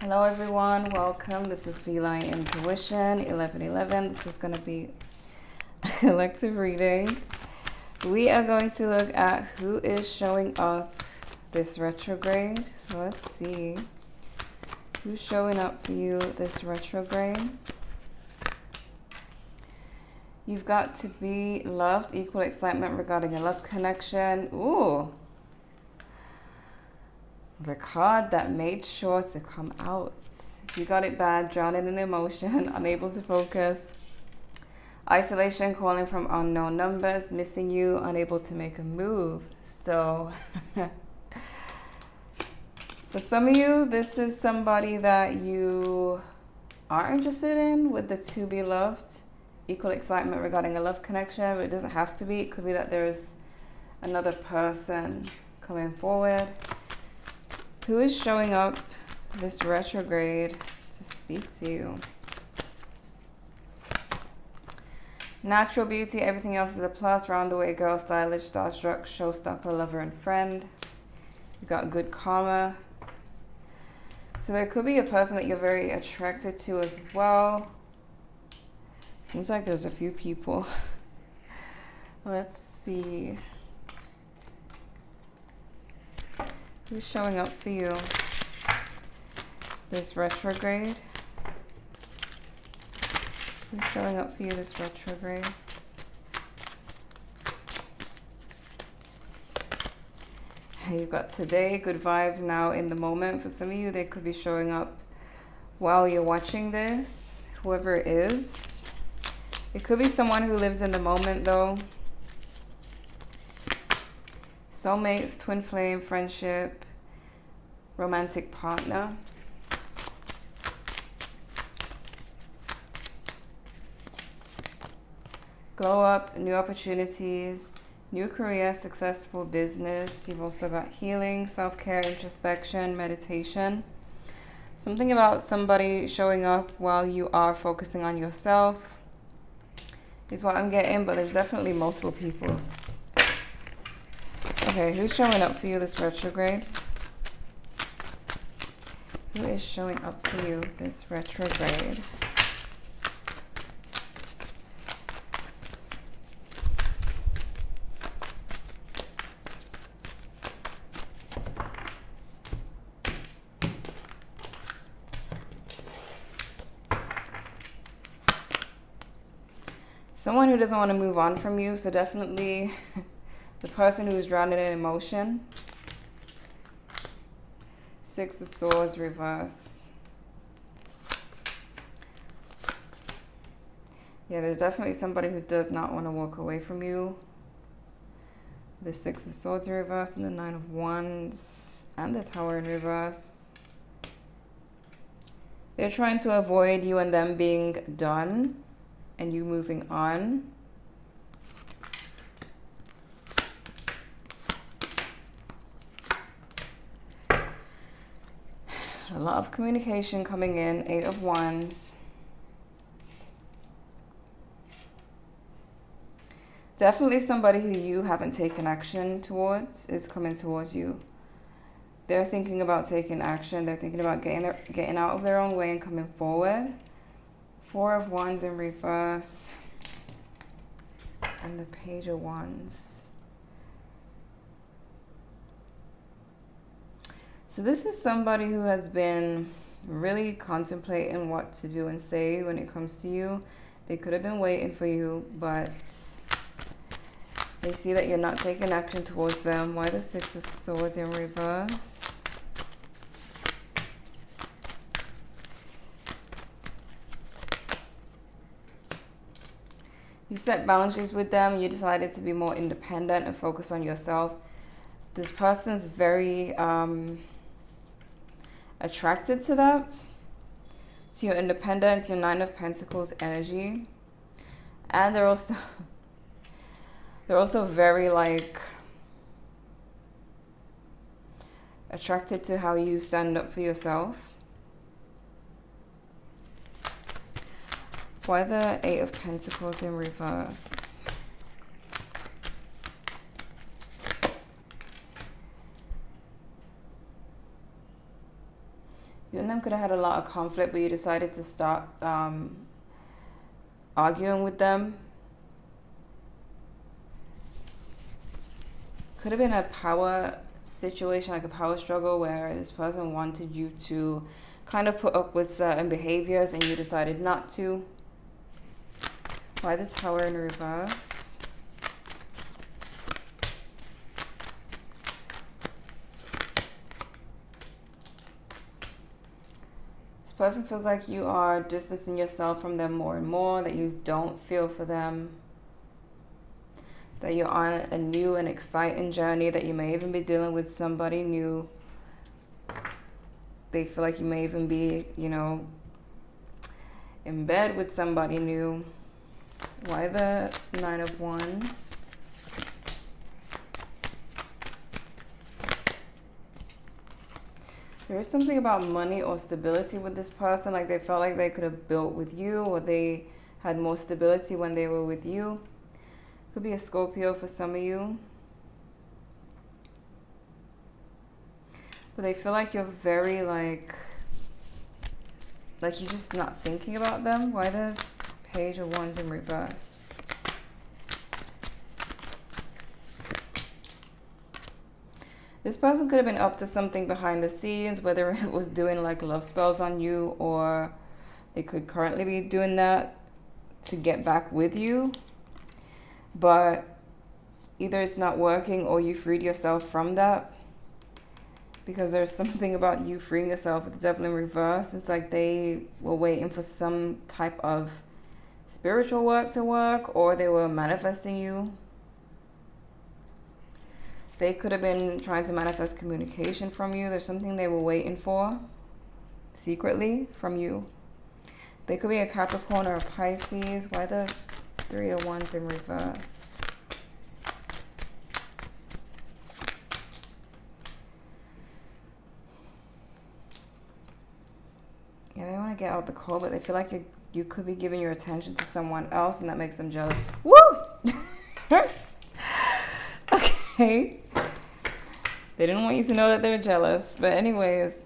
Hello everyone, welcome. This is Feline Intuition 1111. This is going to be a collective reading. We are going to look at who is showing up this retrograde. So let's see who's showing up for you this retrograde. You've got to be loved, equal excitement regarding a love connection. Ooh. The card that made sure to come out. You got it bad, drowning in emotion, unable to focus. Isolation, calling from unknown numbers, missing you, unable to make a move. So, for some of you, this is somebody that you are interested in with the to be loved. Equal excitement regarding a love connection, but it doesn't have to be. It could be that there's another person coming forward who is showing up this retrograde to speak to you. Natural beauty, everything else is a plus. Round the way girl, stylish, starstruck, showstopper, lover, and friend. You got good karma. So there could be a person that you're very attracted to as well. Seems like there's a few people. Let's see. Who's showing up for you this retrograde? Who's showing up for you this retrograde? You've got today, good vibes, now in the moment. For some of you, they could be showing up while you're watching this, whoever it is. It could be someone who lives in the moment though. Soulmates, twin flame, friendship, romantic partner. Glow up, new opportunities, new career, successful business. You've also got healing, self-care, introspection, meditation. Something about somebody showing up while you are focusing on yourself is what I'm getting, but there's definitely multiple people. Okay, who's showing up for you this retrograde? Who is showing up for you this retrograde? Someone who doesn't want to move on from you, so definitely the person who is drowning in emotion. Six of Swords, reverse. Yeah, there's definitely somebody who does not want to walk away from you. The Six of Swords in reverse and the Nine of Wands and the Tower in reverse. They're trying to avoid you and them being done and you moving on. A lot of communication coming in. Eight of Wands. Definitely somebody who you haven't taken action towards is coming towards you. They're thinking about taking action. They're thinking about getting out of their own way and coming forward. Four of Wands in reverse. And the Page of Wands. So this is somebody who has been really contemplating what to do and say when it comes to you. They could have been waiting for you, but they see that you're not taking action towards them. Why the Six of Swords in reverse? You set boundaries with them. You decided to be more independent and focus on yourself. This person's very attracted to that. So you're independent, your Nine of Pentacles energy. And they're also very like attracted to how you stand up for yourself. Why the Eight of Pentacles in reverse? You and them could have had a lot of conflict, but you decided to stop arguing with them. Could have been a power situation, like a power struggle, where this person wanted you to kind of put up with certain behaviors and you decided not to. Why the Tower in reverse? This person feels like you are distancing yourself from them more and more, that you don't feel for them, that you're on a new and exciting journey, that you may even be dealing with somebody new. They feel like you may even be, you know, in bed with somebody new. Why the Nine of Wands? There is something about money or stability with this person, like they felt like they could have built with you, or they had more stability when they were with you. Could be a Scorpio for some of you. But they feel like you're very like you're just not thinking about them. Why the Page of Wands in reverse? This person could have been up to something behind the scenes, whether it was doing like love spells on you, or they could currently be doing that to get back with you. But either it's not working or you freed yourself from that. Because there's something about you freeing yourself with the Devil in reverse. It's like they were waiting for some type of spiritual work to work, or they were manifesting you. They could have been trying to manifest communication from you. There's something they were waiting for secretly from you. They could be a Capricorn or a Pisces. Why the Three of Wands in reverse? Yeah, they want to get out the cold, but they feel like you could be giving your attention to someone else, and that makes them jealous. Woo! Okay. They didn't want you to know that they're jealous. But anyways,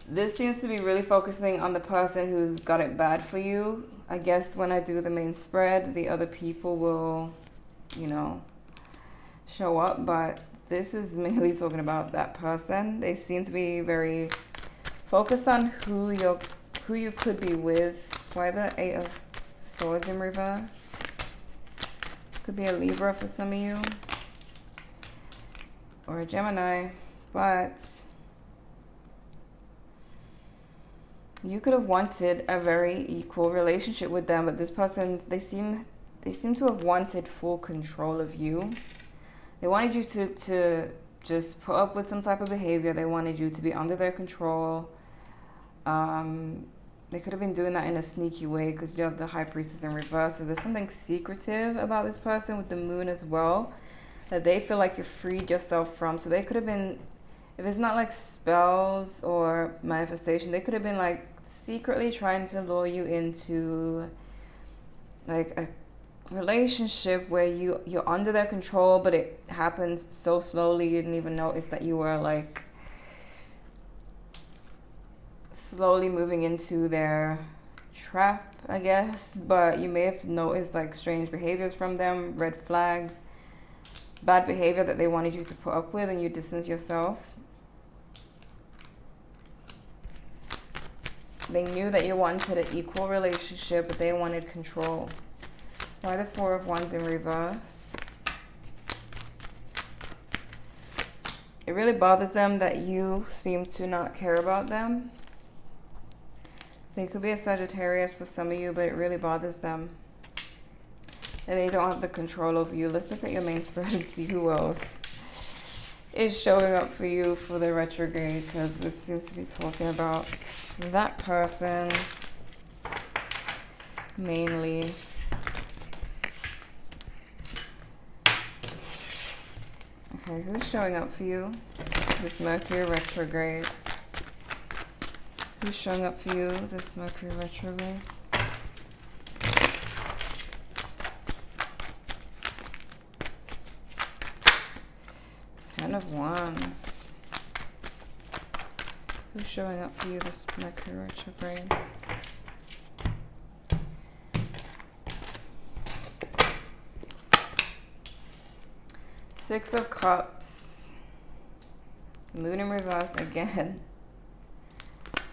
this seems to be really focusing on the person who's got it bad for you. I guess when I do the main spread, the other people will, you know, show up. But this is mainly talking about that person. They seem to be very focused on who you could be with. Why the Eight of Swords in reverse? Could be a Libra for some of you, or a Gemini, but you could have wanted a very equal relationship with them. But this person, they seem to have wanted full control of you. They wanted you to just put up with some type of behavior. They wanted you to be under their control. They could have been doing that in a sneaky way, because you have the High Priestess in reverse. So there's something secretive about this person with the Moon as well, that they feel like you freed yourself from. So they could have been, if it's not like spells or manifestation, they could have been like secretly trying to lure you into like a relationship where you're under their control, but it happens so slowly you didn't even notice that you were like slowly moving into their trap, I guess. But you may have noticed like strange behaviors from them, red flags, bad behavior that they wanted you to put up with, and you distance yourself. They knew that you wanted an equal relationship, but they wanted control. Why the Four of Wands in reverse? It really bothers them that you seem to not care about them. They could be a Sagittarius for some of you, but it really bothers them and they don't have the control over you. Let's look at your main spread and see who else is showing up for you for the retrograde, because this seems to be talking about that person mainly. Okay, who's showing up for you? This Mercury retrograde. Who's showing up for you, this Mercury retrograde? Ten of Wands. Who's showing up for you this Mercury retrograde? Six of Cups. Moon in reverse again.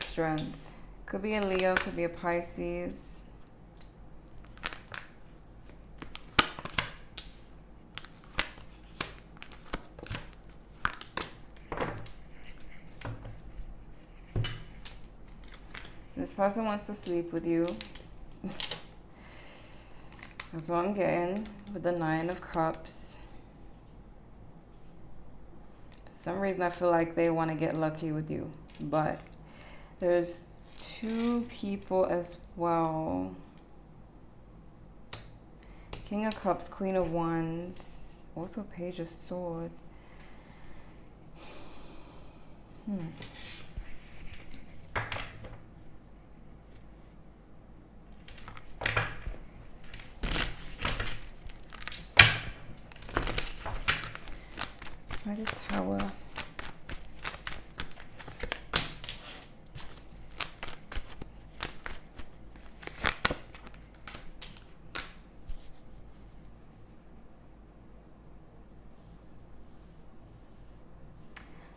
Strength. Could be a Leo, could be a Pisces. So this person wants to sleep with you. That's what I'm getting with the Nine of Cups. For some reason I feel like they want to get lucky with you, but there's two people as well. King of Cups, Queen of Wands, also Page of Swords. By the Tower.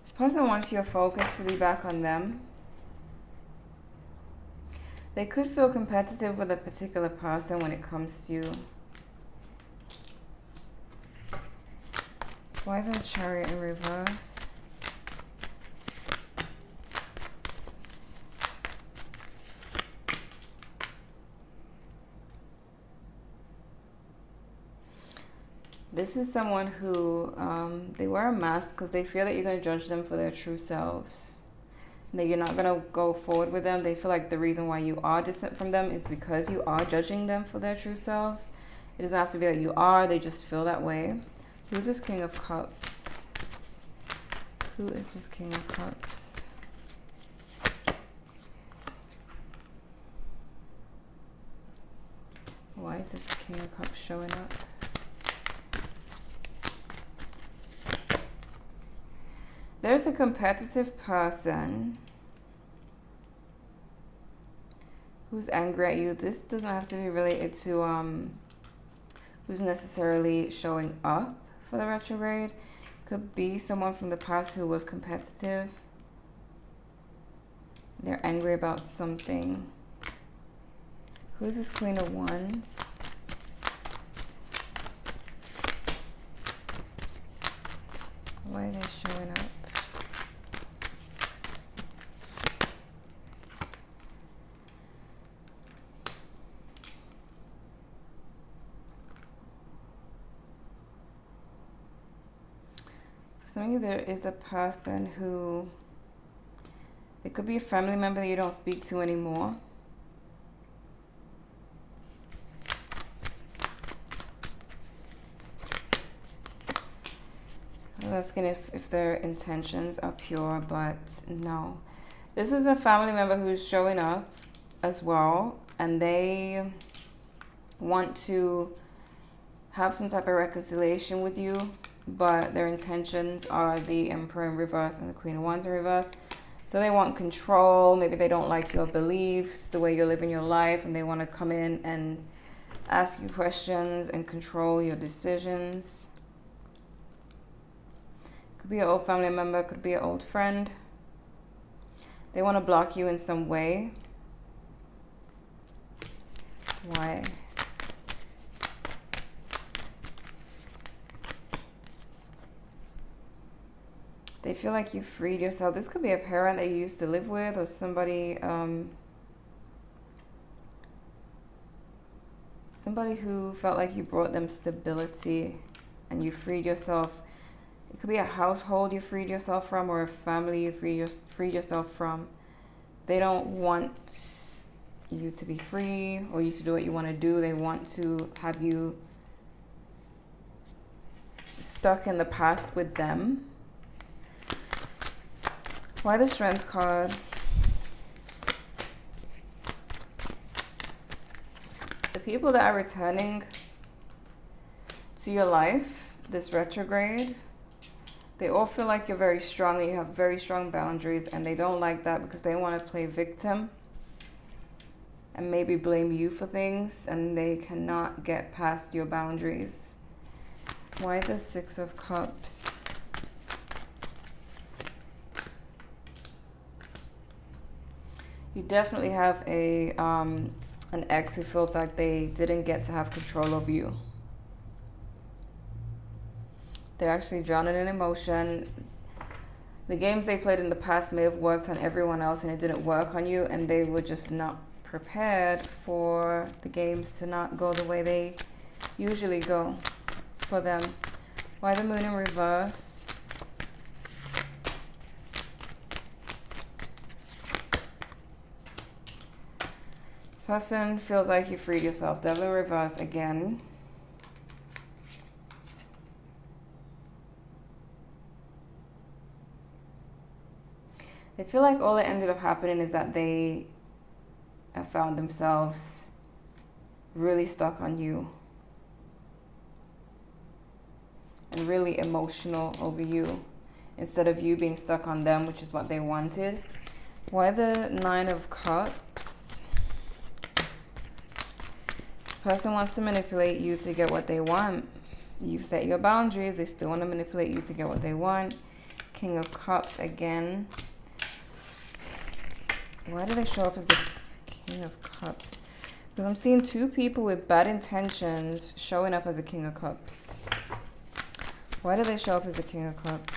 This person wants your focus to be back on them. They could feel competitive with a particular person when it comes to you. Why the Chariot in reverse? This is someone who, they wear a mask because they feel that you're going to judge them for their true selves. That you're not going to go forward with them. They feel like the reason why you are distant from them is because you are judging them for their true selves. It doesn't have to be that you are, they just feel that way. Who's this King of Cups? Who is this King of Cups? Why is this King of Cups showing up? There's a competitive person who's angry at you. This doesn't have to be related to who's necessarily showing up for the retrograde. Could be someone from the past who was competitive. They're angry about something. Who's this Queen of Wands? Why are they showing up? So maybe there is a person who, it could be a family member that you don't speak to anymore. I'm asking if their intentions are pure, but no. This is a family member who's showing up as well, and they want to have some type of reconciliation with you, but their intentions are the Emperor in reverse and the Queen of Wands in reverse. So they want control. Maybe they don't like your beliefs, the way you're living your life, and they want to come in and ask you questions and control your decisions. Could be an old family member, could be an old friend. They want to block you in some way. Why? They feel like you freed yourself. This could be a parent that you used to live with, or somebody somebody who felt like you brought them stability and you freed yourself. It could be a household you freed yourself from, or a family you freed yourself from. They don't want you to be free or you to do what you want to do. They want to have you stuck in the past with them. Why the Strength card? The people that are returning to your life, this retrograde, They all feel like you're very strong and you have very strong boundaries, and they don't like that because they want to play victim and maybe blame you for things, and they cannot get past your boundaries. Why the Six of Cups? You definitely have an ex who feels like they didn't get to have control over you. They're actually drowning in emotion. The games they played in the past may have worked on everyone else and it didn't work on you, and they were just not prepared for the games to not go the way they usually go for them. Why the Moon in reverse? This person feels like you freed yourself. Devil in reverse again. They feel like all that ended up happening is that they have found themselves really stuck on you and really emotional over you instead of you being stuck on them, which is what they wanted. Why the Nine of Cups? This person wants to manipulate you to get what they want. You set your boundaries, they still want to manipulate you to get what they want. King of Cups again. Why do they show up as the King of Cups? Because I'm seeing two people with bad intentions showing up as a King of Cups. Why do they show up as a King of Cups?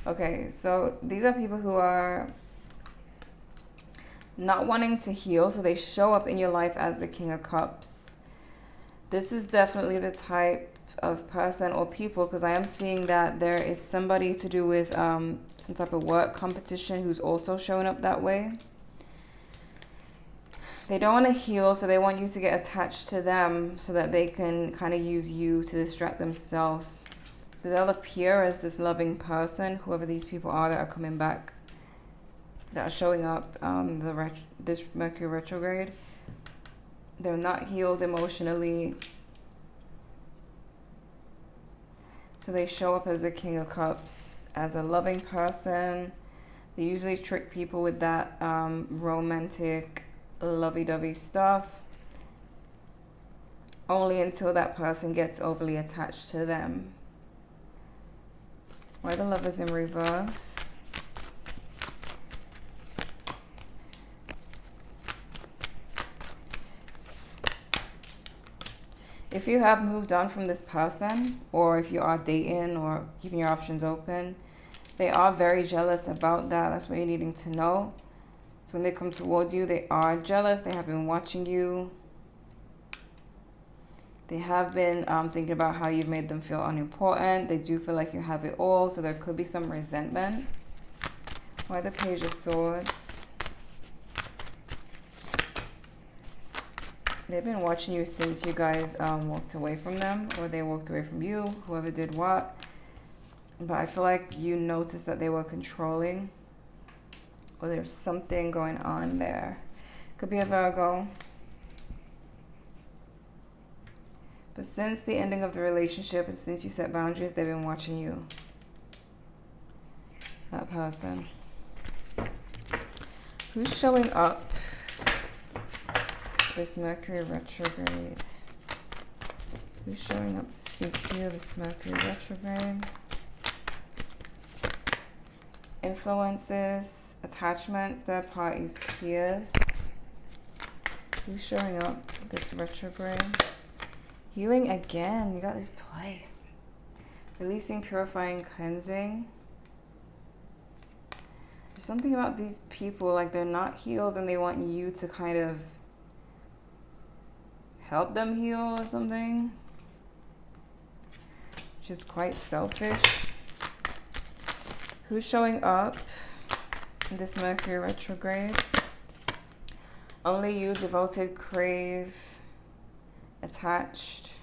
Okay, so these are people who are not wanting to heal, so they show up in your life as the King of Cups. This is definitely the type of person or people, because I am seeing that there is somebody to do with some type of work competition who's also showing up that way. They don't want to heal, so they want you to get attached to them so that they can kind of use you to distract themselves. So they'll appear as this loving person, whoever these people are that are coming back, that are showing up this Mercury retrograde. They're not healed emotionally. So they show up as the King of Cups, as a loving person. They usually trick people with that romantic, lovey-dovey stuff, only until that person gets overly attached to them. Why the Lovers in reverse? If you have moved on from this person, or if you are dating or keeping your options open, they are very jealous about that. That's what you're needing to know. So when they come towards you, they are jealous. They have been watching you. They have been thinking about how you've made them feel unimportant. They do feel like you have it all, so there could be some resentment. Why the Page of Swords? They've been watching you since you guys walked away from them, or they walked away from you, whoever did what. But I feel like you noticed that they were controlling, or there's something going on there. Could be a Virgo. But since the ending of the relationship and since you set boundaries, they've been watching you. That person. Who's showing up? This Mercury retrograde. Who's showing up to speak to you? This Mercury retrograde. Influences, attachments, third parties, peers. Who's showing up? This retrograde. Healing again. You got this twice. Releasing, purifying, cleansing. There's something about these people, like they're not healed and they want you to kind of help them heal or something. Which is quite selfish. Who's showing up in this Mercury retrograde? Only you, devoted, crave, attached,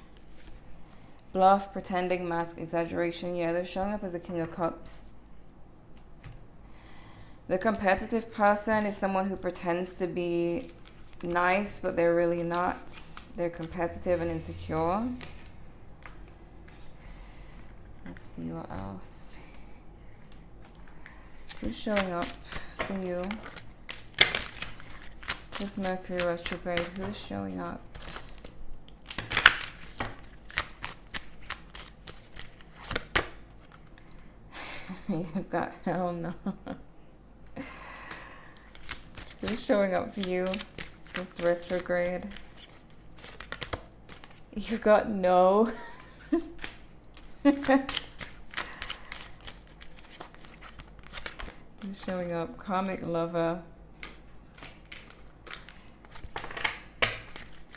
bluff, pretending, mask, exaggeration. Yeah, they're showing up as a King of Cups. The competitive person is someone who pretends to be nice, but they're really not. They're competitive and insecure. Let's see what else. Who's showing up for you? This Mercury retrograde, who's showing up? You've got hell no. Who's showing up for you? This retrograde. You got no. Who's showing up? Karmic lover.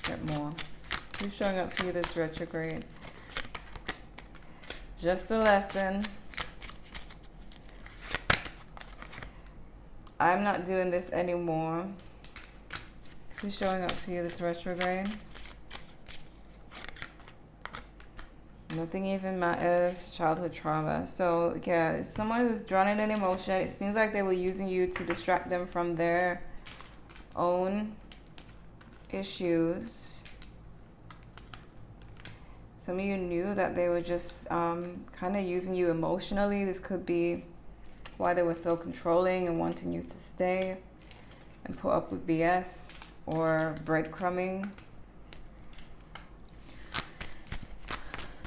Get more. Who's showing up for you this retrograde? Just a lesson. I'm not doing this anymore. Who's showing up for you this retrograde? Nothing even matters. Childhood trauma. So yeah, it's someone who's drawn in an emotion. It seems like they were using you to distract them from their own issues. Some of you knew that they were just kind of using you emotionally. This could be why they were so controlling and wanting you to stay and put up with BS or breadcrumbing.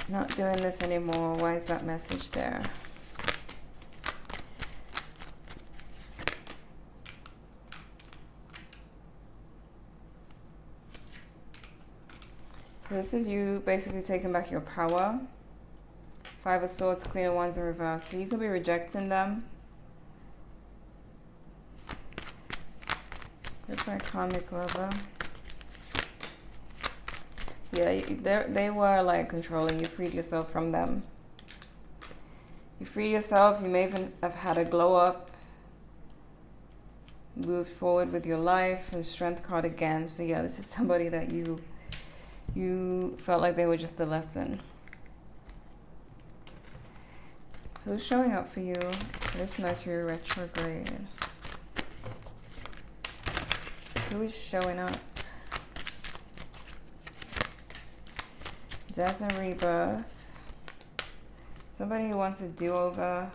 Not doing this anymore. Why is that message there? So this is you basically taking back your power. Five of Swords, Queen of Wands in reverse. So you could be rejecting them. Goodbye, karmic lover. Yeah, they were like controlling you. Freed yourself from them. You freed yourself. You may even have had a glow up. Moved forward with your life. And Strength card again. So yeah, this is somebody that you felt like they were just a lesson. Who's showing up for you? This Mercury retrograde. Who is showing up? Death and rebirth. Somebody who wants a do-over.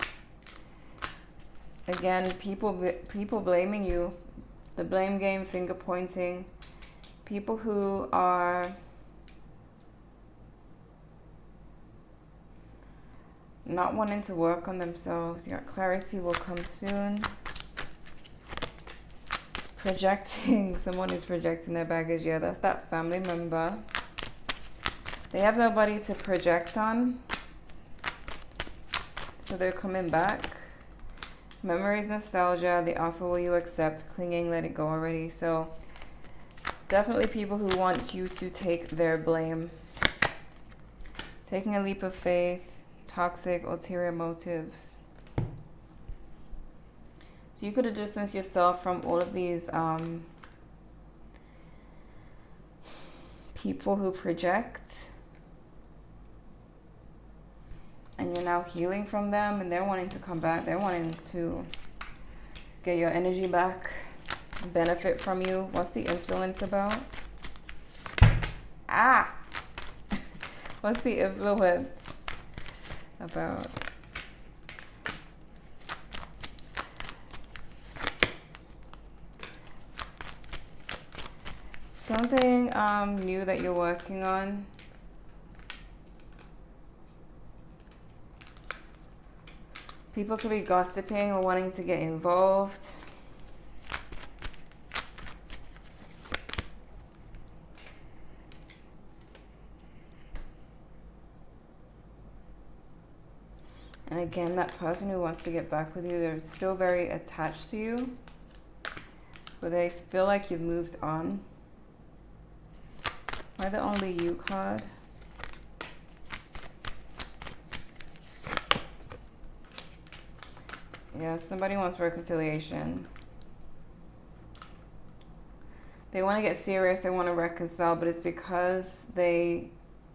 Again, people blaming you. The blame game, finger pointing. People who are not wanting to work on themselves. Your clarity will come soon. Projecting. Someone is projecting their baggage. Yeah, that's that family member. They have nobody to project on. So they're coming back. Memories, nostalgia. The offer will you accept. Clinging, let it go already. So definitely people who want you to take their blame. Taking a leap of faith. Toxic, ulterior motives. So you could have distanced yourself from all of these people who project. And you're now healing from them, and they're wanting to come back. They're wanting to get your energy back, benefit from you. What's the influence about? Ah! What's the influence about? Something new that you're working on. People could be gossiping or wanting to get involved. And again, that person who wants to get back with you, they're still very attached to you, but they feel like you've moved on. Why the only you card? Yeah, somebody wants reconciliation. They want to get serious, they want to reconcile, but it's because they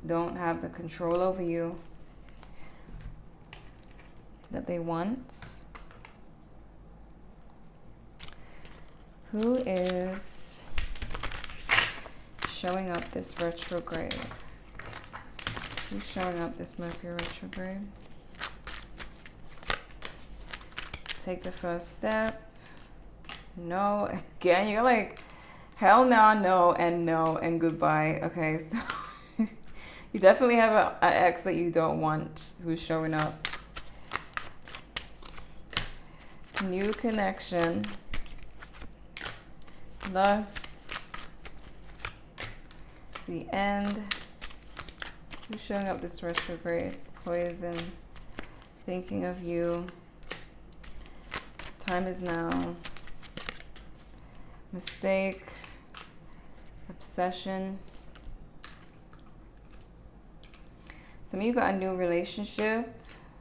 don't have the control over you that they want. Who is showing up this retrograde? Who's showing up this Mercury retrograde? Take the first step. No. Again, you're like, hell no, and goodbye. Okay, so you definitely have an ex that you don't want who's showing up. New connection. Lust. The end. Who's showing up this retrograde? Poison. Thinking of you. Time is now. Mistake. Obsession. Some of you got a new relationship.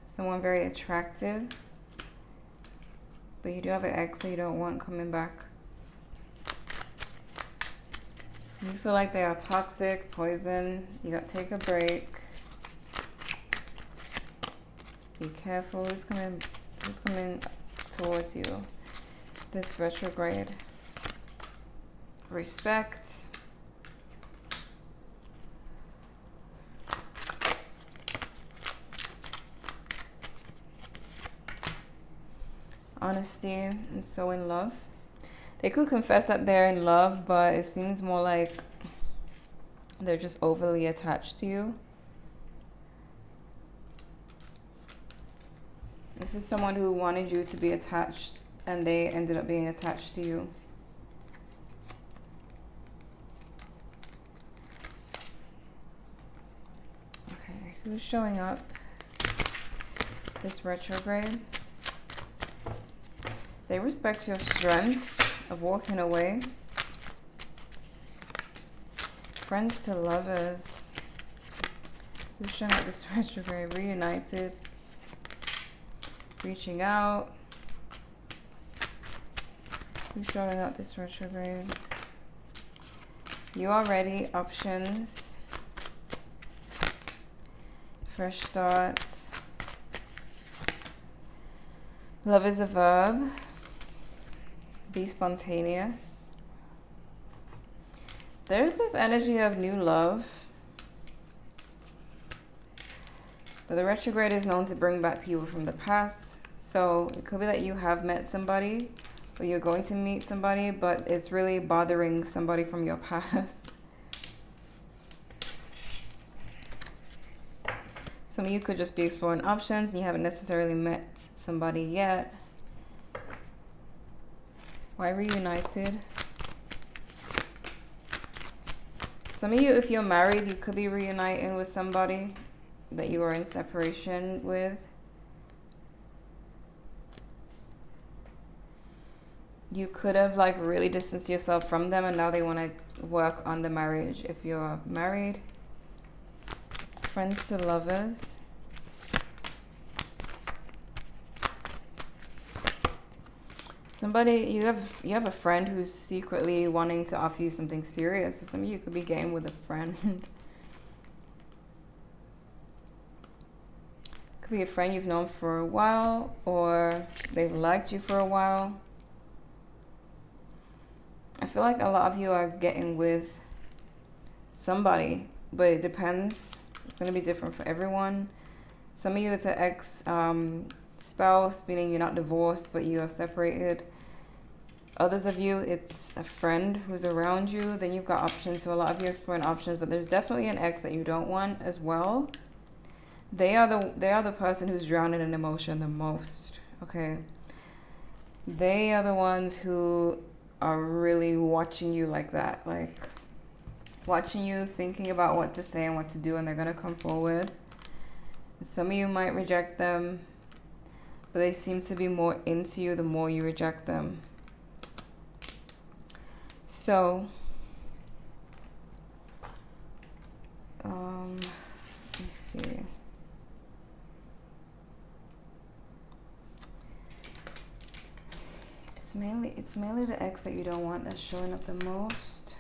Someone very attractive. But you do have an ex that you don't want coming back. You feel like they are toxic, poison. You got to take a break. Be careful who's coming towards you. This retrograde. Respect. Honesty, and so in love. They could confess that they're in love, but it seems more like they're just overly attached to you. This is someone who wanted you to be attached, and they ended up being attached to you. Okay, who's showing up this retrograde? They respect your strength of walking away. Friends to lovers. Who's showing up this retrograde? Reunited. Reaching out. Who's showing up this retrograde? You are ready. Options. Fresh starts. Love is a verb. Be spontaneous. There's this energy of new love. But the retrograde is known to bring back people from the past. So it could be that you have met somebody, or you're going to meet somebody, but it's really bothering somebody from your past. Some of you could just be exploring options and you haven't necessarily met somebody yet. Why reunited? Some of you, if you're married, you could be reuniting with somebody that you are in separation with. You could have like really distanced yourself from them, and now they want to work on the marriage if you're married. Friends to lovers. Somebody, you have a friend who's secretly wanting to offer you something serious. So some of you could be getting with a friend. Could be a friend you've known for a while, or they've liked you for a while. I feel like a lot of you are getting with somebody, but it depends. It's going to be different for everyone. Some of you, it's an ex spouse, meaning you're not divorced, but you are separated. Others of you, it's a friend who's around you. Then you've got options. So a lot of you are exploring options, but there's definitely an ex that you don't want as well. They are the person who's drowning in emotion the most. Okay. They are the ones who are really watching you like that, like watching you, thinking about what to say and what to do, and they're gonna come forward. Some of you might reject them, but they seem to be more into you the more you reject them. So, let me see. It's mainly the ex that you don't want that's showing up the most.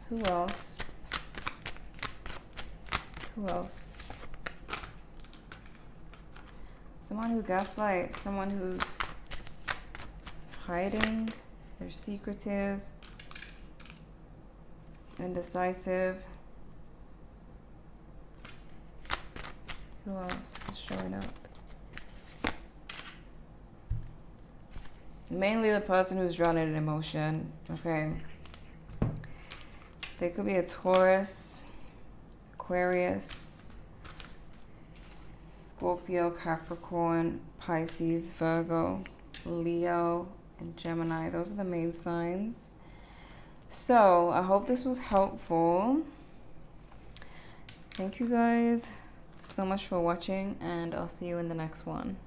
Who else? Who else? Someone who gaslights, someone who's hiding, They're secretive, indecisive. Who else is showing up? Mainly the person who's drawn in emotion, okay? They could be a Taurus, Aquarius, Scorpio, Capricorn, Pisces, Virgo, Leo, and Gemini. Those are the main signs. So I hope this was helpful. Thank you guys so much for watching, and I'll see you in the next one.